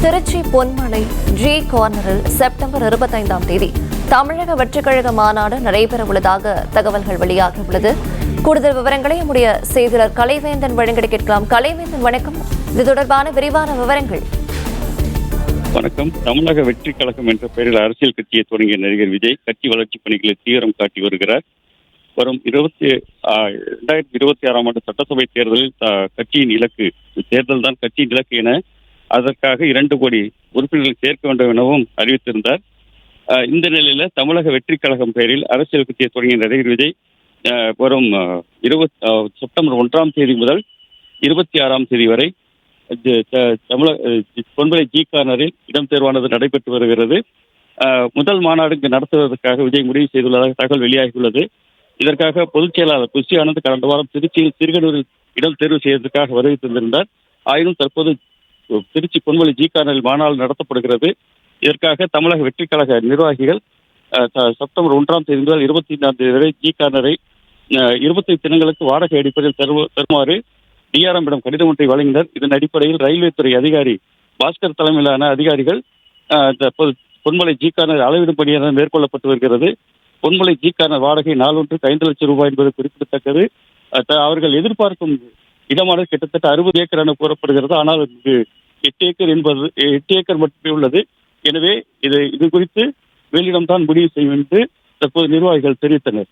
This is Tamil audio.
திருச்சி பொன்மலை ஜி கார்னரில் செப்டம்பர் 25ஆம் தேதி தமிழக வெற்றிக்கழக மாநாடு நடைபெறவுள்ளதாக தகவல்கள் வெளியாகியுள்ளது. கூடுதல் விவரங்களை நம்முடைய செய்தியாளர் கலைவேந்தன் வழங்கிட கேட்கலாம். கலைவேந்தன் வணக்கம். இது தொடர்பான விரிவான விவரங்கள். வணக்கம். தமிழக வெற்றி கழகம் என்ற பெயரில் அரசியல் கட்சியை தொடங்கிய நடிகர் விஜய் கட்சி வளர்ச்சிப் பணிகளை தீவிரம் காட்டி வருகிறார். வரும் 2026ஆம் ஆண்டு சட்டசபை தேர்தலில் கட்சியின் இலக்கு தேர்தல் தான் கட்சியின் இலக்கு என அதற்காக 2 கோடி உறுப்பினர்கள் சேர்க்க வேண்டும் எனவும் அறிவித்திருந்தார். இந்த நிலையில தமிழக வெற்றி கழகம் பெயரில் அரசியல் கட்சியை தொடங்கிய நடிகர் விஜய் வரும் செப்டம்பர் 1ஆம் தேதி முதல் 26ஆம் தேதி வரை பொன்மலை ஜி கார்னரில் இடம் தேர்வானது நடைபெற்று வருகிறது. முதல் மாநாடு இங்கு நடத்துவதற்காக விஜய் முடிவு செய்துள்ளதாக தகவல் வெளியாகியுள்ளது. இதற்காக பொதுச் செயலாளர் புஷி ஆனந்த் கடந்த வாரம் திருச்சியில் சிறுகனூரில் இடம் தேர்வு செய்வதற்காக வருகை தந்திருந்தார். ஆயினும் தற்போது திருச்சி பொன்மலை ஜி கார்னரில் மாநாடு நடத்தப்படுகிறது. இதற்காக தமிழக வெற்றி கழக நிர்வாகிகள் செப்டம்பர் 1ஆம் தேதி முதல் 25ஆம் தேதி வரை ஜி கார்னரை 25 தினங்களுக்கு வாடகை அடிப்படையில் தருமாறு டிஆர்எம்மிடம் கடிதம் ஒன்றை வழங்கினர். இதன் அடிப்படையில் ரயில்வே துறை அதிகாரி பாஸ்கர் தலைமையிலான அதிகாரிகள் பொன்மலை ஜி கார்னர் அளவிடும் பணியாக மேற்கொள்ளப்பட்டு வருகிறது. பொன்மலை ஜி கார்னர் வாடகை நாளொன்றுக்கு 5 லட்சம் ரூபாய் என்பது குறிப்பிடத்தக்கது. அவர்கள் எதிர்பார்க்கும் இடமானது கிட்டத்தட்ட 60 ஏக்கர் என கூறப்படுகிறது. ஆனால் 8 ஏக்கர் மட்டுமே உள்ளது. எனவே இது குறித்து வெளியிடம்தான் முடிவு செய்யும் என்று தற்போது நிர்வாகிகள் தெரிவித்தனர்.